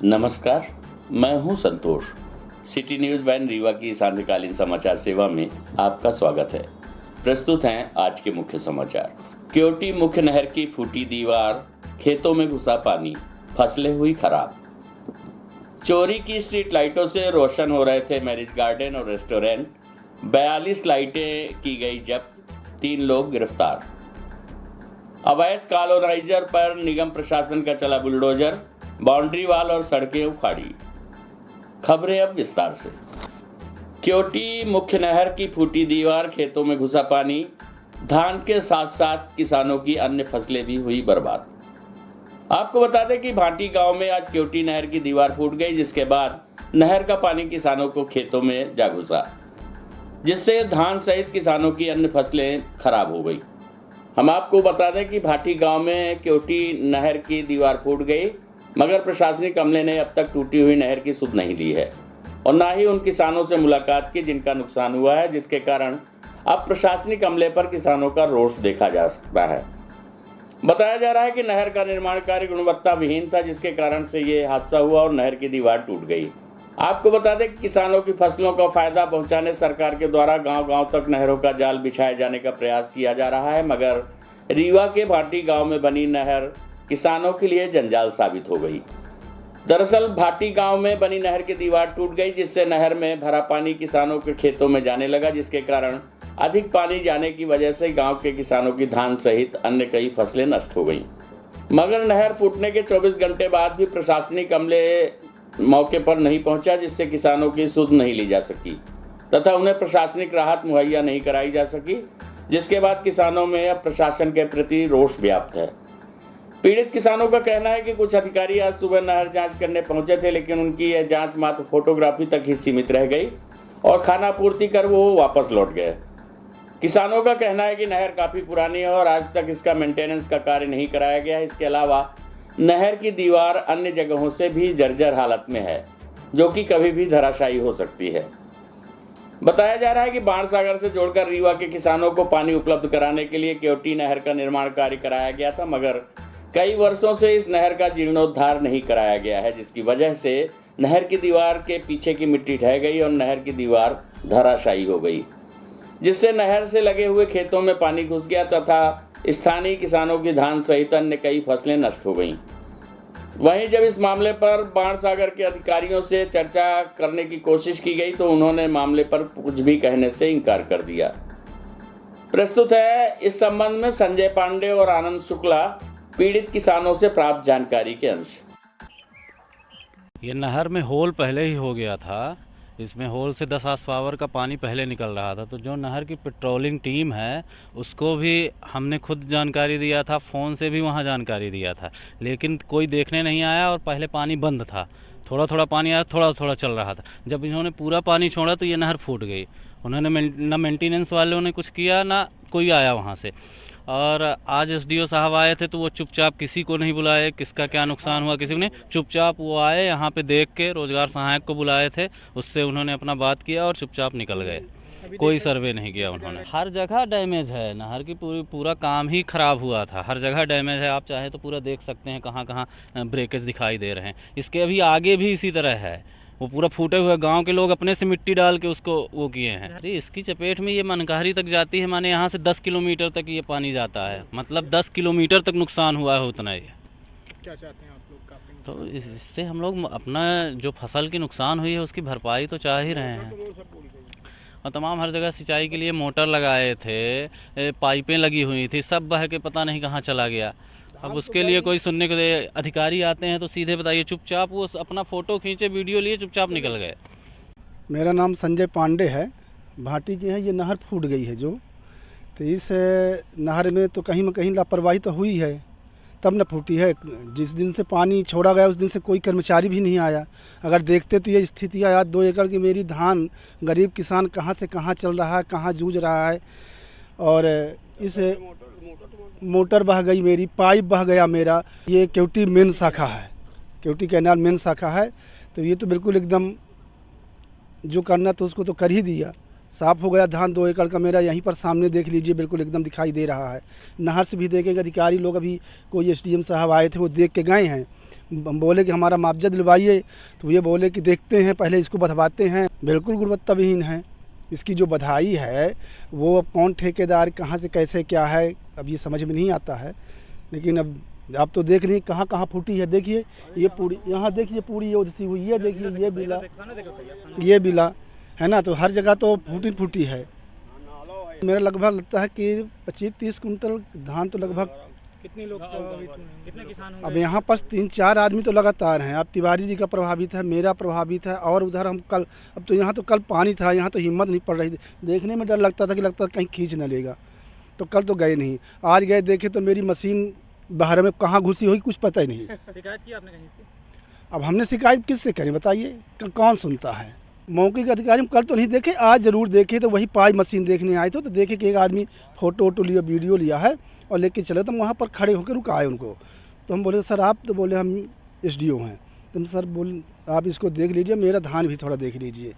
नमस्कार, मैं हूं संतोष। सिटी न्यूज़ वैन रीवा की सांध्यकालीन समाचार सेवा में आपका स्वागत है। प्रस्तुत हैं आज के मुख्य समाचार। केवटी मुख्य नहर की फूटी दीवार, खेतों में घुसा पानी, फसलें हुई खराब। चोरी की स्ट्रीट लाइटों से रोशन हो रहे थे मैरिज गार्डन और रेस्टोरेंट। 42 लाइटें की गई जब्त, 3 लोग गिरफ्तार। अवैध कॉलोनाइजर पर निगम प्रशासन का चला बुलडोजर, बाउंड्री वाल और सड़कें उखाड़ी। खबरें अब विस्तार से। केवटी मुख्य नहर की फूटी दीवार, खेतों में घुसा पानी, धान के साथ साथ किसानों की अन्य फसलें भी हुई बर्बाद। आपको बता दें कि भाटी गांव में आज केवटी नहर की दीवार फूट गई, जिसके बाद नहर का पानी किसानों को खेतों में जा घुसा, जिससे धान सहित किसानों की अन्य फसलें खराब हो गई। हम आपको बता दें कि भाटी गांव में केवटी नहर की दीवार फूट गई, मगर प्रशासनिक अमले ने अब तक टूटी हुई नहर की सुध नहीं ली है और ना ही उन किसानों से मुलाकात की जिनका नुकसान हुआ है, जिसके कारण अब प्रशासनिक अमले पर किसानों का रोष देखा जा सकता है। बताया जा रहा है कि नहर का निर्माण कार्य गुणवत्ता विहीन था, जिसके कारण से ये हादसा हुआ और नहर की दीवार टूट गई। आपको बता दें कि किसानों की फसलों को फायदा पहुंचाने सरकार के द्वारा गांव-गांव तक नहरों का जाल बिछाए जाने का प्रयास किया जा रहा है, मगर रीवा के भाटी गांव में बनी नहर किसानों के लिए जंजाल साबित हो गई। दरअसल भाटी गांव में बनी नहर की दीवार टूट गई, जिससे नहर में भरा पानी किसानों के खेतों में जाने लगा, जिसके कारण अधिक पानी जाने की वजह से गांव के किसानों की धान सहित अन्य कई फसलें नष्ट हो गईं। मगर नहर फूटने के 24 घंटे बाद भी प्रशासनिक अमले मौके पर नहीं पहुंचा, जिससे किसानों की सुध नहीं ली जा सकी तथा उन्हें प्रशासनिक राहत मुहैया नहीं कराई जा सकी, जिसके बाद किसानों में अब प्रशासन के प्रति रोष व्याप्त है। पीड़ित किसानों का कहना है कि कुछ अधिकारी आज सुबह नहर जांच करने पहुंचे थे, लेकिन उनकी यह जांच मात्र फोटोग्राफी तक ही सीमित रह गई और खाना पूर्ति कर वो वापस लौट गए। किसानों का कहना है कि नहर काफ़ी पुरानी है और आज तक इसका मेंटेनेंस का कार्य नहीं कराया गया है। इसके अलावा नहर की दीवार अन्य जगहों से भी जर्जर हालत में है, जो कि कभी भी धराशायी हो सकती है। बताया जा रहा है कि बाणसागर से जोड़कर रीवा के किसानों को पानी उपलब्ध कराने के लिए केवटी नहर का निर्माण कार्य कराया गया था, मगर कई वर्षों से इस नहर का जीर्णोद्धार नहीं कराया गया है, जिसकी वजह से नहर की दीवार के पीछे की मिट्टी ढह गई और नहर की दीवार धराशायी हो गई, जिससे नहर से लगे हुए खेतों में पानी घुस गया तथा स्थानीय किसानों की धान सहित अन्य कई फसलें नष्ट हो गईं। वहीं जब इस मामले पर बाणसागर के अधिकारियों से चर्चा करने की कोशिश की गई तो उन्होंने मामले पर कुछ भी कहने से इनकार कर दिया। प्रस्तुत है इस संबंध में संजय पांडे और आनंद शुक्ला, पीड़ित किसानों से प्राप्त जानकारी के अंश। ये नहर में होल पहले ही हो गया था। इसमें होल से 10 आस पावर का पानी पहले निकल रहा था, तो जो नहर की पेट्रोलिंग टीम है उसको भी हमने खुद जानकारी दिया था, फ़ोन से भी वहाँ जानकारी दिया था, लेकिन कोई देखने नहीं आया और पहले पानी बंद था। थोड़ा थोड़ा पानी आया, थोड़ा थोड़ा चल रहा था। जब इन्होंने पूरा पानी छोड़ा तो ये नहर फूट गई। उन्होंने ना मेंटेनेंस वालों ने कुछ किया, ना कोई आया वहाँ से। और आज एसडीओ साहब आए थे तो वो चुपचाप, किसी को नहीं बुलाए, किसका क्या नुकसान हुआ किसी को नहीं, चुपचाप वो आए यहाँ पे देख के, रोजगार सहायक को बुलाए थे, उससे उन्होंने अपना बात किया और चुपचाप निकल गए। कोई सर्वे नहीं किया उन्होंने। हर जगह डैमेज है, नहर की पूरा काम ही ख़राब हुआ था, हर जगह डैमेज है। आप चाहे तो पूरा देख सकते हैं, कहाँ कहाँ ब्रेकेज दिखाई दे रहे हैं। इसके अभी आगे भी इसी तरह है, वो पूरा फूटे हुए, गांव के लोग अपने से मिट्टी डाल के उसको वो किए हैं। अरे इसकी चपेट में ये मनकारी तक जाती है, माने यहाँ से 10 किलोमीटर तक ये पानी जाता है, मतलब 10 किलोमीटर तक नुकसान हुआ है उतना। ये क्या चाहते हैं आप लोग? काफी तो इससे हम लोग अपना जो फसल की नुकसान हुई है उसकी भरपाई तो चाह ही रहे हैं। और तमाम हर जगह सिंचाई के लिए मोटर लगाए थे, पाइपें लगी हुई थी, सब बह के पता नहीं कहाँ चला गया। अब उसके लिए कोई सुनने को अधिकारी आते हैं तो सीधे बताइए, चुपचाप वो अपना फ़ोटो खींचे, वीडियो लिए, चुपचाप निकल गए। मेरा नाम संजय पांडे है, भाटी की है। ये नहर फूट गई है जो, तो इस नहर में तो कहीं न कहीं लापरवाही तो हुई है, तब न फूटी है। जिस दिन से पानी छोड़ा गया उस दिन से कोई कर्मचारी भी नहीं आया। अगर देखते तो ये स्थिति है, 2 एकड़ की मेरी धान, गरीब किसान कहाँ से कहाँ चल रहा है, कहाँ जूझ रहा है। और इस मोटर बह गई मेरी, पाइप बह गया मेरा। ये केवटी मेन शाखा है, केवटी कैनाल मेन शाखा है, तो ये तो बिल्कुल एकदम जो करना तो उसको तो कर ही दिया। साफ़ हो गया धान 2 एकड़ का मेरा, यहीं पर सामने देख लीजिए, बिल्कुल एकदम दिखाई दे रहा है। नहर से भी देखेंगे अधिकारी लोग, अभी कोई एसडीएम साहब आए थे वो देख के गए हैं, हम बोले कि हमारा मुआवजा दिलवाइए, तो ये बोले कि देखते हैं, पहले इसको बधवाते हैं। बिल्कुल गुणवत्ता विहीन है। इसकी जो बधाई है वो अब कौन ठेकेदार, कहाँ से कैसे क्या है, अब ये समझ में नहीं आता है। लेकिन अब आप तो देख रही कहाँ कहाँ फूटी है। देखिए ये पूरी, यहाँ देखिए पूरी ये उधसी हुई है। देखिए ये बिला है ना, तो हर जगह तो फूटी फूटी है। मेरा लगभग लगता है कि 25-30 कुंटल धान तो लगभग। कितने लोग कितने किसान अब यहाँ पर 3-4 आदमी तो लगातार हैं। अब तिवारी जी का प्रभावित है, मेरा प्रभावित है, और उधर हम कल, अब तो यहाँ तो कल पानी था, यहाँ तो हिम्मत नहीं पड़ रही थी। देखने में डर लगता था कि लगता कहीं खींच न लेगा, तो कल तो गए नहीं। आज गए देखे तो मेरी मशीन बाहर में कहाँ घुसी हुई कुछ पता ही नहीं। शिकायत की आपने कहीं इसकी? अब हमने शिकायत किससे करें बताइए, कौन सुनता है। मौके के अधिकारी हम कल तो नहीं देखे, आज ज़रूर देखे। तो वही पाई मशीन देखने आए थे, तो देखे कि एक आदमी फ़ोटो वोटो लिया, वीडियो लिया है और लेके चले। तो हम वहाँ पर खड़े होकर रुकाए उनको। तो हम बोले सर आप, तो बोले हम SDO हैं। तो हम सर बोल आप इसको देख लीजिए, मेरा धान भी थोड़ा देख लीजिए।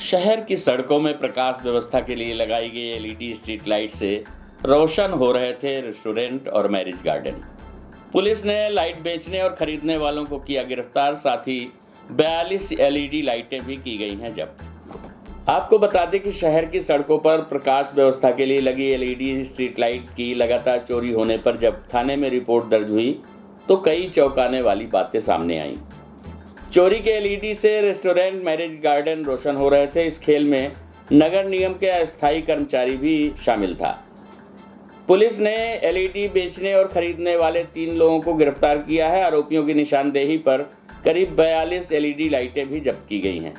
शहर की सड़कों में प्रकाश व्यवस्था के लिए लगाई गई LED स्ट्रीट लाइट से रोशन हो रहे थे रेस्टोरेंट और मैरिज गार्डन। पुलिस ने लाइट बेचने और खरीदने वालों को किया गिरफ्तार, साथ ही 42 LED लाइटें भी की गई हैं जब्त। आपको बता दें कि शहर की सड़कों पर प्रकाश व्यवस्था के लिए लगी LED स्ट्रीट लाइट की लगातार चोरी होने पर जब थाने में रिपोर्ट दर्ज हुई तो कई चौंकाने वाली बातें सामने आईं। चोरी के LED से रेस्टोरेंट, मैरिज गार्डन रोशन हो रहे थे। इस खेल में नगर निगम के अस्थायी कर्मचारी भी शामिल था। पुलिस ने LED बेचने और खरीदने वाले 3 लोगों को गिरफ्तार किया है। आरोपियों की निशानदेही पर करीब 42 LED लाइटें भी जब्त की गई हैं।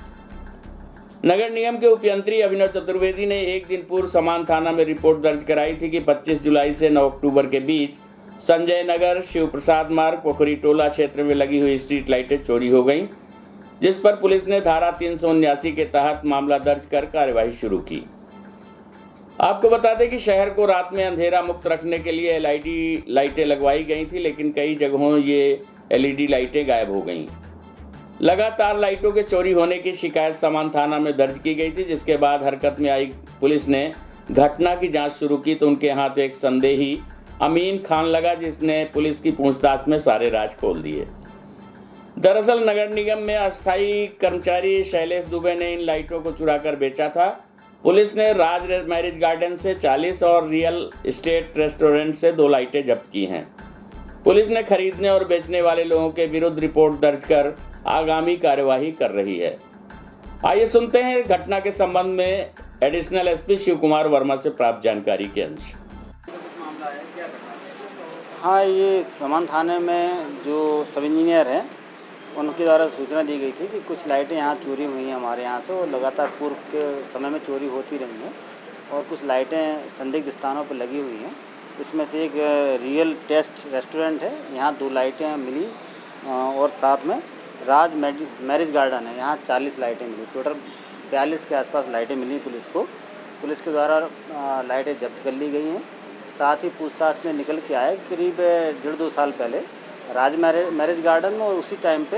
नगर निगम के उपयंत्री अभिनव चतुर्वेदी ने एक दिन पूर्व समान थाना में रिपोर्ट दर्ज कराई थी कि 25 जुलाई से 9 अक्टूबर के बीच संजय नगर, शिव प्रसाद मार्ग, पोखरी टोला क्षेत्र में लगी हुई स्ट्रीट लाइटें चोरी हो गईं, जिस पर पुलिस ने धारा 379 के तहत मामला दर्ज कर कार्यवाही शुरू की। आपको बता दें कि शहर को रात में अंधेरा मुक्त रखने के लिए LED लाइटें लगवाई गई थी, लेकिन कई जगहों ये LED लाइटें गायब हो गईं। लगातार लाइटों के चोरी होने की शिकायत समान थाना में दर्ज की गई थी, जिसके बाद हरकत में आई पुलिस ने घटना की जांच शुरू की तो उनके हाथ एक संदेही अमीन खान लगा, जिसने पुलिस की पूछताछ में सारे राज खोल दिए। दरअसल नगर निगम में अस्थायी कर्मचारी शैलेश दुबे ने इन लाइटों को चुरा कर बेचा था। पुलिस ने राज मैरिज गार्डन से 40 और रियल एस्टेट रेस्टोरेंट से 2 लाइटें जब्त की हैं। पुलिस ने खरीदने और बेचने वाले लोगों के विरुद्ध रिपोर्ट दर्ज कर आगामी कार्यवाही कर रही है। आइए सुनते हैं घटना के संबंध में एडिशनल SP शिव कुमार वर्मा से प्राप्त जानकारी के अंश। हाँ, ये समान थाने में जो सब इंजीनियर हैं उनके द्वारा सूचना दी गई थी कि कुछ लाइटें यहाँ चोरी हुई हैं हमारे यहाँ से, और लगातार पूर्व के समय में चोरी होती रही हैं, और कुछ लाइटें संदिग्ध स्थानों पर लगी हुई हैं। इसमें से एक रियल टेस्ट रेस्टोरेंट है, यहाँ 2 लाइटें मिली, और साथ में राज मैरिज गार्डन है, यहाँ 40 लाइटें मिली। टोटल 42 के आसपास लाइटें मिली पुलिस को। पुलिस के द्वारा लाइटें जब्त कर ली गई हैं। साथ ही पूछताछ में निकल के आया करीब 1.5-2 साल पहले राज मैरिज गार्डन में और उसी टाइम पे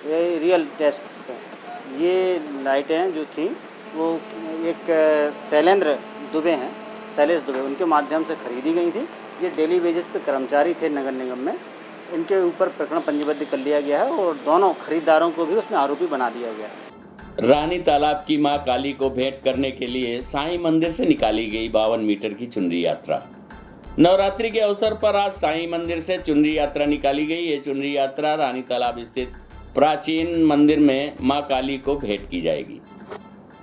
ये रियल टेस्ट पे ये लाइटें जो थी वो एक शैलेंद्र दुबे हैं, शैलेश दुबे, उनके माध्यम से खरीदी गई थी। ये डेली वेजेस पे कर्मचारी थे नगर निगम में। इनके ऊपर प्रकरण पंजीबद्ध कर लिया गया है और दोनों खरीदारों को भी उसमें आरोपी बना दिया गया है। रानी तालाब की मां काली को भेंट करने के लिए साईं मंदिर से निकाली गई 52 मीटर की चुनरी यात्रा। नवरात्रि के अवसर पर आज साईं मंदिर से चुनरी यात्रा निकाली गई। ये चुनरी यात्रा रानी तालाब स्थित प्राचीन मंदिर में मां काली को भेंट की जाएगी।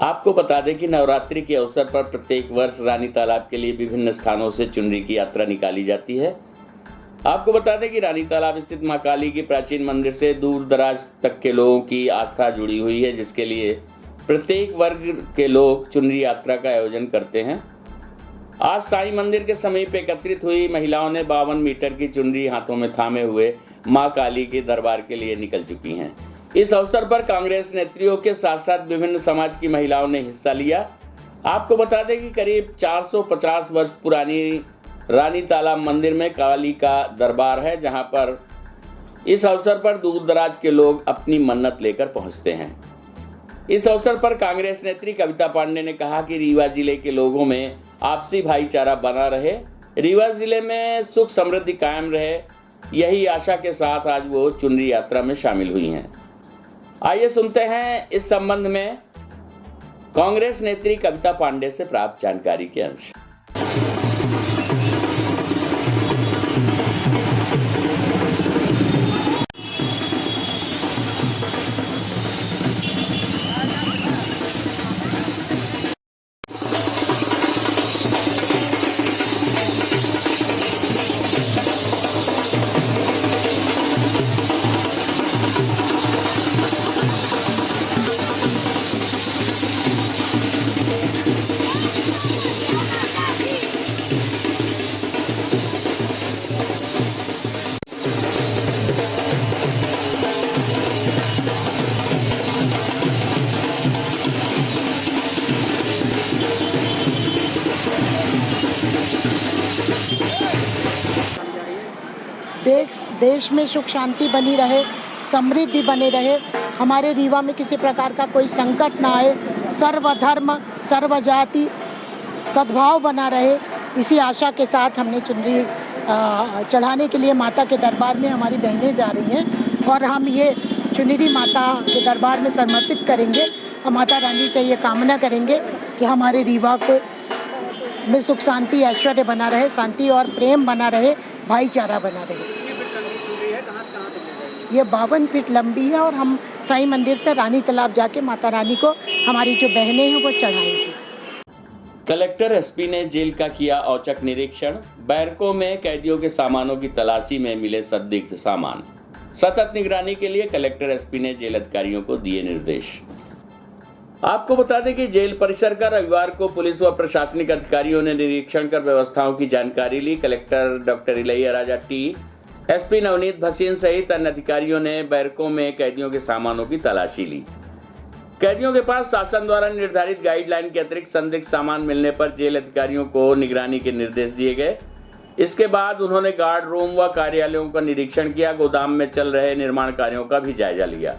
आपको बता दें कि नवरात्रि के अवसर पर प्रत्येक वर्ष रानी तालाब के लिए विभिन्न स्थानों से चुनरी की यात्रा निकाली जाती है। आपको बता दें कि रानी तालाब स्थित मां काली के प्राचीन मंदिर से दूर दराज तक के लोगों की आस्था जुड़ी हुई है, जिसके लिए प्रत्येक वर्ग के लोग चुनरी यात्रा का आयोजन करते हैं। आज साईं मंदिर के समीप एकत्रित हुई महिलाओं ने 52 मीटर की चुनरी हाथों में थामे हुए मां काली के दरबार के लिए निकल चुकी हैं। इस अवसर पर कांग्रेस नेत्रियों के साथ साथ विभिन्न समाज की महिलाओं ने हिस्सा लिया। आपको बता दें कि करीब 450 वर्ष पुरानी रानी तालाब मंदिर में काली का दरबार है, जहां पर इस अवसर पर दूर दराज के लोग अपनी मन्नत लेकर पहुंचते हैं। इस अवसर पर कांग्रेस नेत्री कविता पांडे ने कहा कि रीवा जिले के लोगों में आपसी भाईचारा बना रहे, रीवा जिले में सुख समृद्धि कायम रहे, यही आशा के साथ आज वो चुनरी यात्रा में शामिल हुई हैं। आइए सुनते हैं इस संबंध में कांग्रेस नेत्री कविता पांडे से प्राप्त जानकारी के अंश। देश में सुख शांति बनी रहे, समृद्धि बने रहे, हमारे रीवा में किसी प्रकार का कोई संकट ना आए, सर्वधर्म सर्व जाति सद्भाव बना रहे, इसी आशा के साथ हमने चुनरी चढ़ाने के लिए माता के दरबार में हमारी बहनें जा रही हैं और हम ये चुनरी माता के दरबार में समर्पित करेंगे और माता रानी से ये कामना करेंगे कि हमारे रीवा को में सुख शांति ऐश्वर्य बना रहे, शांति और प्रेम बना रहे, भाईचारा बना रहे। ये 52 फीट लंबी है और हम साईं मंदिर से रानी तालाब जाके माता रानी को हमारी जो बहनें हैं वो चढ़ाएंगी। कलेक्टर एसपी ने जेल का किया औचक निरीक्षण। बैरकों में कैदियों के सामानों की तलाशी में मिले संदिग्ध सामान। सतत निगरानी के लिए कलेक्टर एसपी ने जेल अधिकारियों को दिए निर्देश। आपको बता दें कि जेल परिसर का रविवार को पुलिस व प्रशासनिक अधिकारियों ने निरीक्षण कर व्यवस्थाओं की जानकारी ली। Collector doctor Ilaiya Raja T, SP Navneet Bhasin सहित अन्य अधिकारियों ने बैरकों में कैदियों के सामानों की तलाशी ली। कैदियों के पास शासन द्वारा निर्धारित गाइडलाइन के अतिरिक्त संदिग्ध सामान मिलने पर जेल अधिकारियों को निगरानी के निर्देश दिए गए। इसके बाद उन्होंने गार्ड रूम व कार्यालयों का निरीक्षण किया। गोदाम में चल रहे निर्माण कार्यों का भी जायजा लिया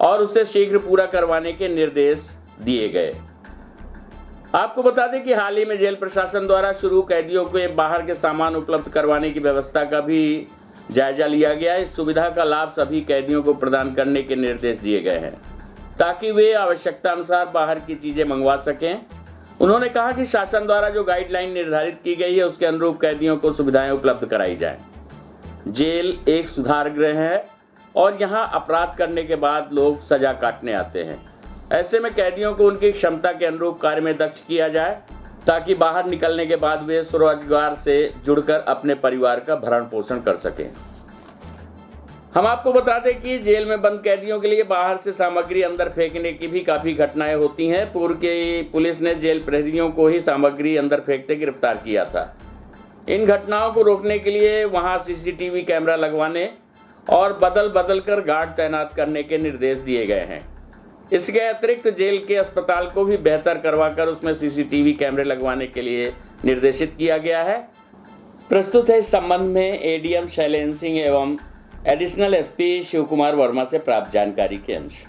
और उसे शीघ्र पूरा करवाने के निर्देश दिए गए। आपको बता दें कि हाल ही में जेल प्रशासन द्वारा शुरू कैदियों को बाहर के सामान उपलब्ध करवाने की व्यवस्था का भी जायजा लिया गया। इस सुविधा का लाभ सभी कैदियों को प्रदान करने के निर्देश दिए गए हैं ताकि वे आवश्यकता अनुसार बाहर की चीजें मंगवा सकें। उन्होंने कहा कि शासन द्वारा जो गाइडलाइन निर्धारित की गई है उसके अनुरूप कैदियों को सुविधाएं उपलब्ध कराई जाए। जेल एक सुधार गृह है और यहाँ अपराध करने के बाद लोग सजा काटने आते हैं। ऐसे में कैदियों को उनकी क्षमता के अनुरूप कार्य में दक्ष किया जाए ताकि बाहर निकलने के बाद वे स्वरोजगार से जुड़कर अपने परिवार का भरण पोषण कर सकें। हम आपको बता दें कि जेल में बंद कैदियों के लिए बाहर से सामग्री अंदर फेंकने की भी काफ़ी घटनाएं होती हैं। पूर्व की पुलिस ने जेल प्रहरियों को ही सामग्री अंदर फेंकते गिरफ्तार किया था। इन घटनाओं को रोकने के लिए वहां सीसीटीवी कैमरा लगवाने और बदल बदल कर गार्ड तैनात करने के निर्देश दिए गए हैं। इसके अतिरिक्त जेल के अस्पताल को भी बेहतर करवाकर उसमें सीसीटीवी कैमरे लगवाने के लिए निर्देशित किया गया है। प्रस्तुत है इस संबंध में एडीएम शैलेंद्र सिंह एवं एडिशनल एसपी शिव कुमार वर्मा से प्राप्त जानकारी के अंश।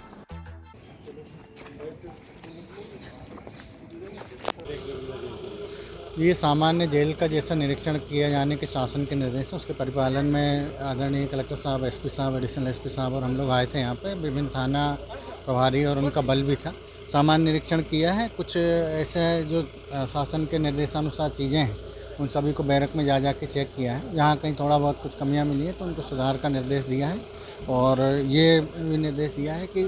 ये सामान्य जेल का जैसा निरीक्षण किया जाने के शासन के निर्देश है उसके परिपालन में आदरणीय कलेक्टर साहब, एसपी साहब, एडिशनल एसपी साहब और हम लोग आए थे यहाँ पे। विभिन्न थाना प्रभारी और उनका बल भी था। सामान्य निरीक्षण किया है। कुछ ऐसे है जो शासन के निर्देशानुसार चीज़ें हैं उन सभी को बैरक में जा के चेक किया है। जहाँ कहीं थोड़ा बहुत कुछ कमियाँ मिली है तो उनको सुधार का निर्देश दिया है और ये भी निर्देश दिया है कि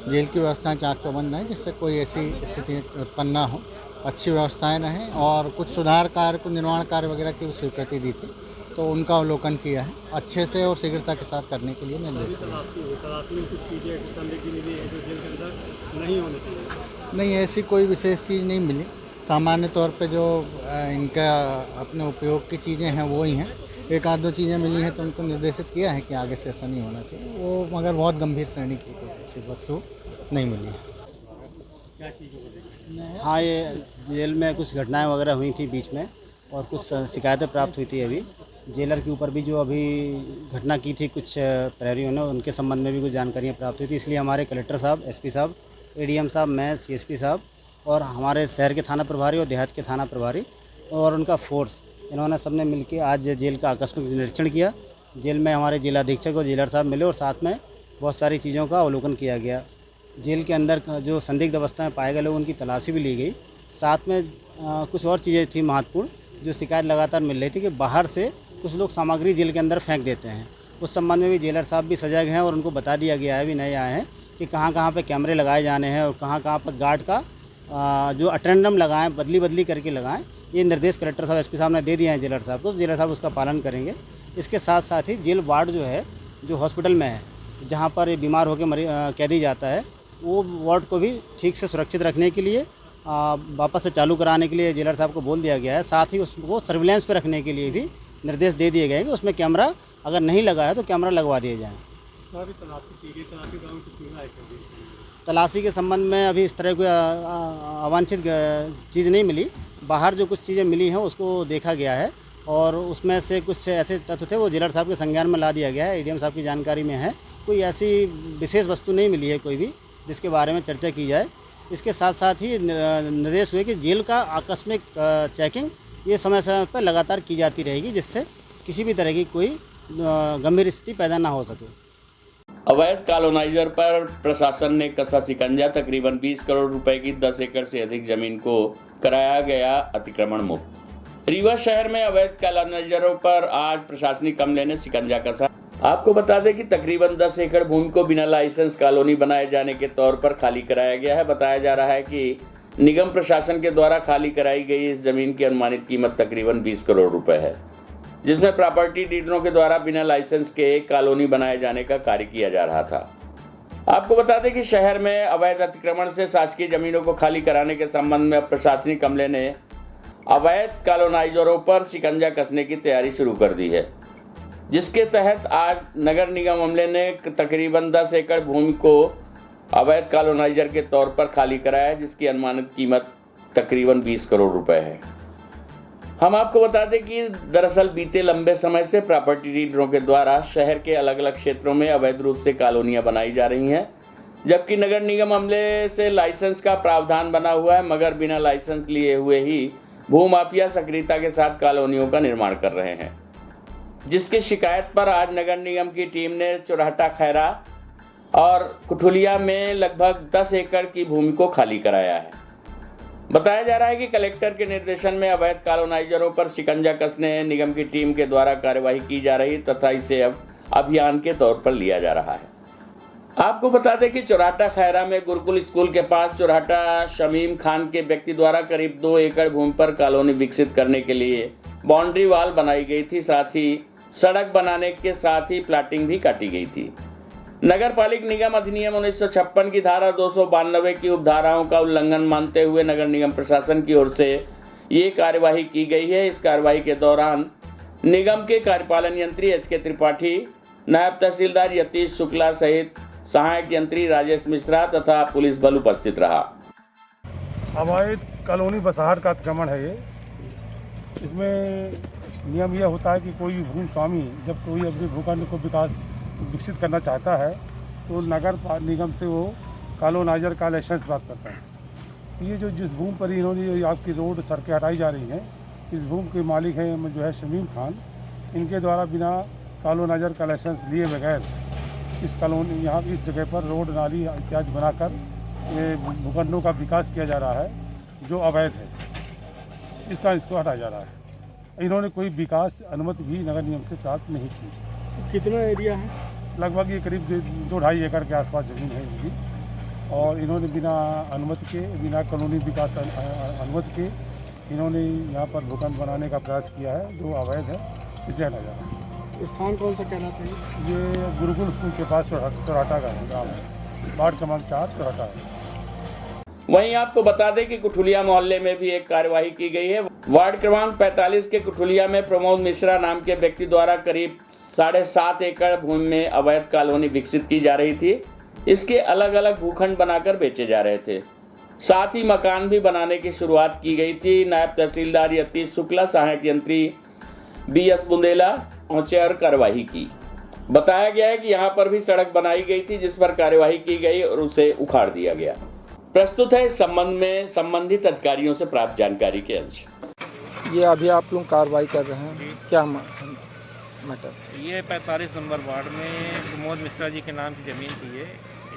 जेल की व्यवस्थाएँ चाक चौबंद रहें जिससे कोई ऐसी स्थिति उत्पन्न ना हो, अच्छी व्यवस्थाएं रहें। और कुछ सुधार कार्य, कुछ निर्माण कार्य वगैरह की स्वीकृति दी थी तो उनका अवलोकन किया है। अच्छे से और शीघ्रता के साथ करने के लिए निर्देश दिया। नहीं, ऐसी कोई विशेष चीज़ नहीं मिली। सामान्य तौर पे जो इनका अपने उपयोग की चीज़ें हैं वो ही हैं। एक आध दो चीज़ें मिली हैं तो उनको निर्देशित किया है कि आगे से ऐसा नहीं होना चाहिए। वो मगर बहुत गंभीर श्रेणी की ऐसी वस्तु नहीं मिली है। हाँ, ये जेल में कुछ घटनाएं वगैरह हुई थी बीच में और कुछ शिकायतें प्राप्त हुई थी। अभी जेलर के ऊपर भी जो अभी घटना की थी कुछ प्रहरियों ने, उनके संबंध में भी कुछ जानकारियाँ प्राप्त हुई थी। इसलिए हमारे कलेक्टर साहब, एसपी साहब, एडीएम साहब, मैं, सीएसपी साहब और हमारे शहर के थाना प्रभारी और देहात के थाना प्रभारी और उनका फोर्स, इन्होंने सबने मिलकर आज जेल का आकस्मिक निरीक्षण किया जेल में हमारे जिला अधीक्षक और जेलर साहब मिले और साथ में बहुत सारी चीज़ों का अवलोकन किया गया। जेल के अंदर जो संदिग्ध अवस्था में पाए गए लोग उनकी तलाशी भी ली गई। साथ में कुछ और चीज़ें थी महत्वपूर्ण जो शिकायत लगातार मिल रही थी कि बाहर से कुछ लोग सामग्री जेल के अंदर फेंक देते हैं। उस संबंध में भी जेलर साहब भी सजग हैं और उनको बता दिया गया है, भी नए आए हैं, कि कहाँ कहाँ पे कैमरे लगाए जाने हैं और कहाँ कहाँ पर गार्ड का जो अटेंडम लगाएं, बदली करके लगाएं। ये निर्देश कलेक्टर साहब एसपी साहब ने दे दिए हैं जेलर साहब को, तो जेलर साहब उसका पालन करेंगे। इसके साथ साथ ही जेल वार्ड जो है, जो हॉस्पिटल में है, जहाँ पर बीमार होकर कैदी जाता है, वो वार्ड को भी ठीक से सुरक्षित रखने के लिए वापस से चालू कराने के लिए जेलर साहब को बोल दिया गया है। साथ ही उसको सर्विलेंस पे रखने के लिए भी निर्देश दे दिए गए हैं कि उसमें कैमरा अगर नहीं लगा है तो कैमरा लगवा दिए जाएँ। तलाशी के संबंध में अभी इस तरह कोई अवांछित चीज़ नहीं मिली। बाहर जो कुछ चीज़ें मिली हैं उसको देखा गया है और उसमें से कुछ ऐसे तत्व थे वो जेलर साहब के संज्ञान में ला दिया गया है। एडीएम साहब की जानकारी में है, कोई ऐसी विशेष वस्तु नहीं मिली है कोई भी जिसके बारे में चर्चा की जाए। इसके साथ साथ ही निर्देश हुए कि जेल का आकस्मिक चेकिंग ये समय समय पर लगातार की जाती रहेगी, जिससे किसी भी तरह की कोई गंभीर स्थिति पैदा ना हो सके। अवैध कॉलोनाइजर पर प्रशासन ने कसा शिकंजा। तकरीबन 20 करोड़ रुपए की 10 एकड़ से अधिक जमीन को कराया गया अतिक्रमण मुक्त। रीवा शहर में अवैध कॉलोनाइजरों पर आज प्रशासनिक अमले ने शिकंजा कसा। आपको बता दें कि तकरीबन 10 एकड़ भूमि को बिना लाइसेंस कॉलोनी बनाए जाने के तौर पर खाली कराया गया है। बताया जा रहा है कि निगम प्रशासन के द्वारा खाली कराई गई इस जमीन की अनुमानित कीमत तकरीबन 20 करोड़ रुपए है, जिसमें प्रॉपर्टी डीलरों के द्वारा बिना लाइसेंस के कॉलोनी बनाए जाने का कार्य किया जा रहा था। आपको बता दें कि शहर में अवैध अतिक्रमण से शासकीय जमीनों को खाली कराने के संबंध में प्रशासनिक अमले ने अवैध कॉलोनाइजरों पर शिकंजा कसने की तैयारी शुरू कर दी है, जिसके तहत आज नगर निगम अमले ने तकरीबन 10 एकड़ भूमि को अवैध कॉलोनाइजर के तौर पर खाली कराया, जिसकी अनुमानित कीमत तकरीबन 20 करोड़ रुपए है। हम आपको बता दें कि दरअसल बीते लंबे समय से प्रॉपर्टी डीलरों के द्वारा शहर के अलग अलग क्षेत्रों में अवैध रूप से कॉलोनियां बनाई जा रही हैं, जबकि नगर निगम अमले से लाइसेंस का प्रावधान बना हुआ है, मगर बिना लाइसेंस लिए हुए ही भूमाफिया सक्रियता के साथ कॉलोनियों का निर्माण कर रहे हैं, जिसकी शिकायत पर आज नगर निगम की टीम ने चौराहा खैरा और कुठुलिया में लगभग 10 एकड़ की भूमि को खाली कराया है। बताया जा रहा है कि कलेक्टर के निर्देशन में अवैध कॉलोनाइजरों पर शिकंजा कसने निगम की टीम के द्वारा कार्यवाही की जा रही तथा इसे अब अभियान के तौर पर लिया जा रहा है। आपको बता दें कि चौराहा खैरा में गुरुकुल स्कूल के पास चौराहा शमीम खान के व्यक्ति द्वारा करीब 2 एकड़ भूमि पर कॉलोनी विकसित करने के लिए बाउंड्री वॉल बनाई गई थी। साथ ही सड़क बनाने के साथ ही प्लाटिंग भी काटी गई थी। नगर पालिक निगम अधिनियम 1956 की धारा 292 की उपधाराओं का उल्लंघन मानते हुए नगर निगम प्रशासन की ओर से ये कार्यवाही की गई है। इस कार्यवाही के दौरान निगम के कार्यपालन यंत्री एच के त्रिपाठी, नायब तहसीलदार यतीश शुक्ला सहित सहायक यंत्री राजेश मिश्रा तथा पुलिस बल उपस्थित रहा। अवैध कॉलोनी बसाहट का अतिक्रमण है ये। इसमें नियम यह होता है कि कोई भी भूमि स्वामी जब कोई अपने भूखंड को विकसित करना चाहता है तो नगर निगम से वो कॉलोनाइजर का लाइसेंस प्राप्त करता है। ये जो जिस भूमि पर इन्होंने ये आपकी रोड सड़कें हटाई जा रही हैं, इस भूमि के मालिक हैं जो है शमीम खान। इनके द्वारा बिना कॉलोनाइजर का लाइसेंस लिए बगैर इस कॉलोनी यहाँ इस जगह पर रोड नाली इत्यादि बनाकर ये भूखंडों का विकास किया जा रहा है जो अवैध है। इसको हटाया जा रहा है। इन्होंने कोई विकास अनुमति भी नगर निगम से प्राप्त नहीं की। कितना एरिया है? लगभग ये करीब 2-2.5 एकड़ के आसपास ज़मीन है इनकी, और इन्होंने बिना अनुमति के, बिना कानूनी विकास अनुमति के इन्होंने यहाँ पर भूखंड बनाने का प्रयास किया है जो अवैध है, इसलिए हटाया जा रहा है। स्थान कौन सा कहलाता है? ये गुरुकुल स्कूल के पास चौराहा का ग्राम है, वार्ड क्रमांक 4 चौराहा है। वहीं आपको बता दें कि कुठुलिया मोहल्ले में भी एक कार्यवाही की गई है। वार्ड क्रमांक 45 के कुठुलिया में प्रमोद मिश्रा नाम के व्यक्ति द्वारा करीब 7.5 एकड़ भूमि में अवैध कॉलोनी विकसित की जा रही थी। इसके अलग अलग भूखंड बनाकर बेचे जा रहे थे। साथ ही मकान भी बनाने की शुरुआत की गई थी। नायब तहसीलदार यतीश शुक्ला, सहायक यंत्री BS बुंदेला पहुंचे और कार्यवाही की। बताया गया है कि यहाँ पर भी सड़क बनाई गई थी जिस पर कार्यवाही की गई और उसे उखाड़ दिया गया। प्रस्तुत है इस संबंध में संबंधित अधिकारियों से प्राप्त जानकारी के अंश। ये अभी आप लोग कार्रवाई कर रहे हैं क्या? मैटर। ये 45 नंबर वार्ड में प्रमोद मिश्रा जी के नाम की ज़मीन थी ये,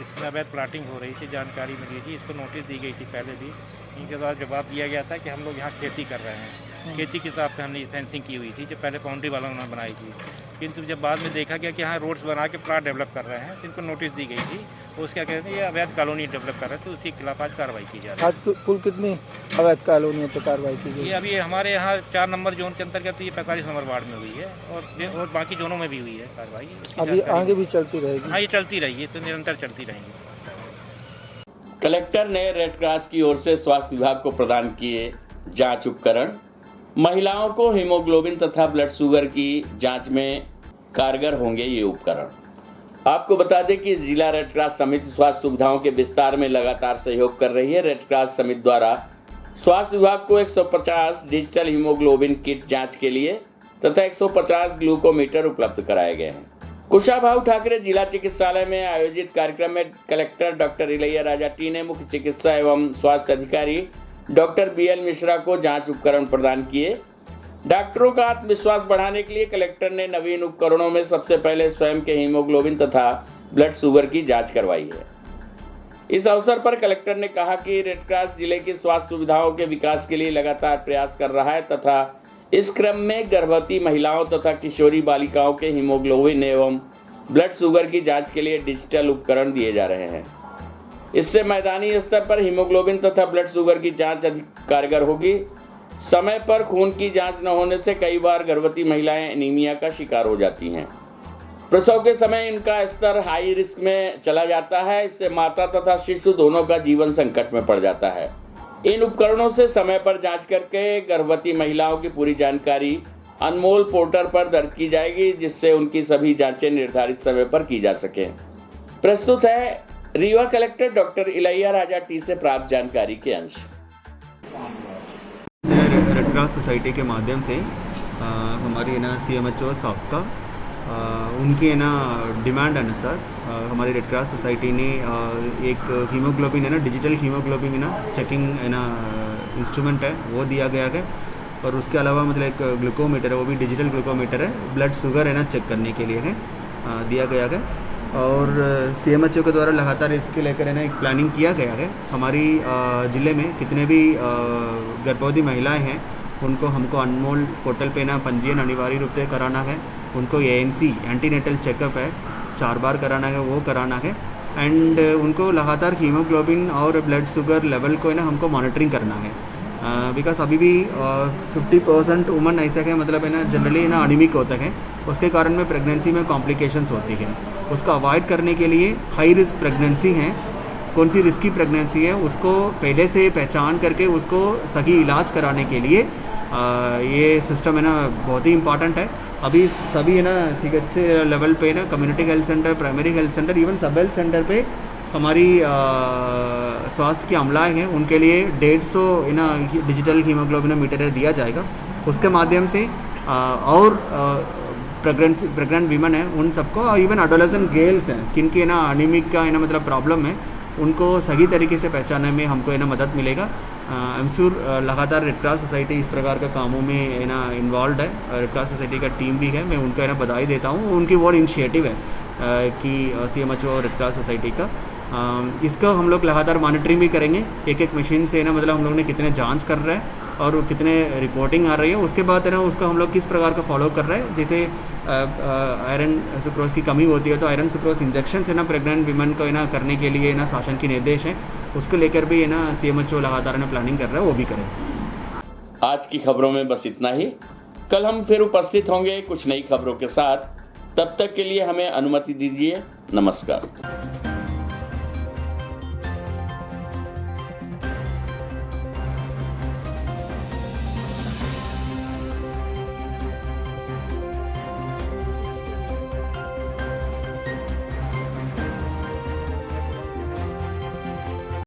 इसमें अवैध प्लाटिंग हो रही थी, जानकारी मिली थी, इसको नोटिस दी गई थी पहले भी। इनके द्वारा जवाब दिया गया था कि हम लोग यहाँ खेती कर रहे हैं, खेती के हिसाब से हमने फेंसिंग की हुई थी जो पहले बाउंड्री वालों ने बनाई थी। किंतु जब बाद में देखा गया कि यहाँ रोड्स बना के प्लाट डेवलप कर रहे हैं तो इनको नोटिस दी गई थी, तो उसका कहते हैं ये अवैध कॉलोनी डेवलप कर रहे हैं, तो उसके खिलाफ आज कार्रवाई की जा रही है। आज कुल कितनी अवैध कॉलोनियों पर कार्रवाई की गई? ये अभी हमारे यहाँ 4 नंबर जोन के अंतर्गत ये 45 नंबर वार्ड में हुई है और बाकी जोनों में भी हुई है कार्रवाई। अभी आगे भी चलती रहेगी? हाँ, ये चलती रहेगी, तो निरंतर चलती रहेंगी। कलेक्टर ने रेड क्रॉस की ओर से स्वास्थ्य विभाग को प्रदान किए जांच उपकरण। महिलाओं को हीमोग्लोबिन तथा ब्लड शुगर की जांच में कारगर होंगे ये उपकरण। आपको बता दें कि जिला रेड क्रॉस समिति स्वास्थ्य सुविधाओं के विस्तार में लगातार सहयोग कर रही है। रेड क्रॉस समिति द्वारा स्वास्थ्य विभाग को 150 डिजिटल हीमोग्लोबिन किट जांच के लिए तथा 150 ग्लूकोमीटर उपलब्ध कराए गए हैं। कुशाभाऊ ठाकरे जिला चिकित्सालय में आयोजित कार्यक्रम में collector doctor Ilaiya Raja T ने मुख्य चिकित्सा एवं स्वास्थ्य अधिकारी डॉक्टर BL मिश्रा को जांच उपकरण प्रदान किए। डॉक्टरों का आत्मविश्वास बढ़ाने के लिए कलेक्टर ने नवीन उपकरणों में सबसे पहले स्वयं के हीमोग्लोबिन तथा ब्लड शुगर की जांच करवाई है। इस अवसर पर कलेक्टर ने कहा कि रेड क्रॉस जिले की स्वास्थ्य सुविधाओं के विकास के लिए लगातार प्रयास कर रहा है तथा इस क्रम में गर्भवती महिलाओं तथा किशोरी बालिकाओं के हीमोग्लोबिन एवं ब्लड शुगर की जांच के लिए डिजिटल उपकरण दिए जा रहे हैं। इससे मैदानी स्तर पर हीमोग्लोबिन तथा ब्लड शुगर की जांच अधिक कारगर होगी। समय पर खून की जांच न होने से कई बार गर्भवती महिलाएं एनीमिया का शिकार हो जाती हैं। प्रसव के समय इनका स्तर हाई रिस्क में चला जाता है। इससे माता तथा शिशु दोनों का जीवन संकट में पड़ जाता है। इन उपकरणों से समय पर जांच करके गर्भवती महिलाओं की पूरी जानकारी अनमोल पोर्टल पर दर्ज की जाएगी, जिससे उनकी सभी जांचें निर्धारित समय पर की जा सकें। प्रस्तुत है Rewa collector doctor Ilaiya Raja T से प्राप्त जानकारी के अंश। रेड क्रॉस सोसाइटी के माध्यम से हमारी CMHO साहब का उनकी डिमांड अनुसार हमारी रेड क्रॉस सोसाइटी ने एक haemoglobin digital haemoglobin checking instrument है वो दिया गया है। और उसके अलावा मतलब एक ग्लूकोमीटर है, वो भी डिजिटल ग्लूकोमीटर है, ब्लड शुगर चेक करने के लिए है दिया गया है। और CMHO के द्वारा लगातार इसके लेकर एक प्लानिंग किया गया है। हमारी ज़िले में कितने भी गर्भवती महिलाएं हैं उनको हमको अनमोल पोर्टल पे पंजीयन अनिवार्य रूप से कराना है। उनको ANC एंटीनेटल चेकअप है 4 बार कराना है, वो कराना है। एंड उनको लगातार हीमोग्लोबिन और ब्लड शुगर लेवल को हमको मॉनिटरिंग करना है। बिकॉज अभी भी 50% वुमन ऐसा है मतलब जनरली अनिमिक होता है, उसके कारण में प्रेगनेंसी में कॉम्प्लिकेशंस होती है। उसको अवॉइड करने के लिए हाई रिस्क प्रेगनेंसी है, कौन सी रिस्की प्रेगनेंसी है उसको पहले से पहचान करके उसको सही इलाज कराने के लिए ये सिस्टम बहुत ही इम्पॉर्टेंट है। अभी सभी CH लेवल पे community health centre, primary health centre, even सब हेल्थ सेंटर पे हमारी स्वास्थ्य की अमलाएँ हैं, उनके लिए 150 डिजिटल हीमोग्लोबिन मीटर दिया जाएगा। उसके माध्यम से और प्रेग्नेंट वीमन है उन सबको, और इवन एडोलेसेंट गर्ल्स हैं किनकी अनीमिक का मतलब प्रॉब्लम है, उनको सही तरीके से पहचानने में हमको मदद मिलेगा। आई एम श्योर लगातार रेड क्रॉस सोसाइटी इस प्रकार का कामों में इन्वॉल्व है। रेड क्रॉस सोसाइटी का टीम भी है, मैं उनको बधाई देता हूँ। उनकी वो इनिशिएटिव है कि CMHO रेड क्रॉस सोसाइटी का इसका हम लोग लगातार मॉनिटरिंग भी करेंगे। एक मशीन से मतलब हम लोग ने कितने जांच कर रहे हैं और कितने रिपोर्टिंग आ रही है, उसके बाद उसको हम लोग किस प्रकार का फॉलो कर रहे हैं। जैसे आयरन सुक्रोज की कमी होती है तो iron sucrose injection pregnant women को करने के लिए शासन की निर्देश है, उसको लेकर भी CMHO लगातार प्लानिंग कर रहा है, वो भी करें। आज की खबरों में बस इतना ही। कल हम फिर उपस्थित होंगे कुछ नई खबरों के साथ। तब तक के लिए हमें अनुमति दीजिए। नमस्कार।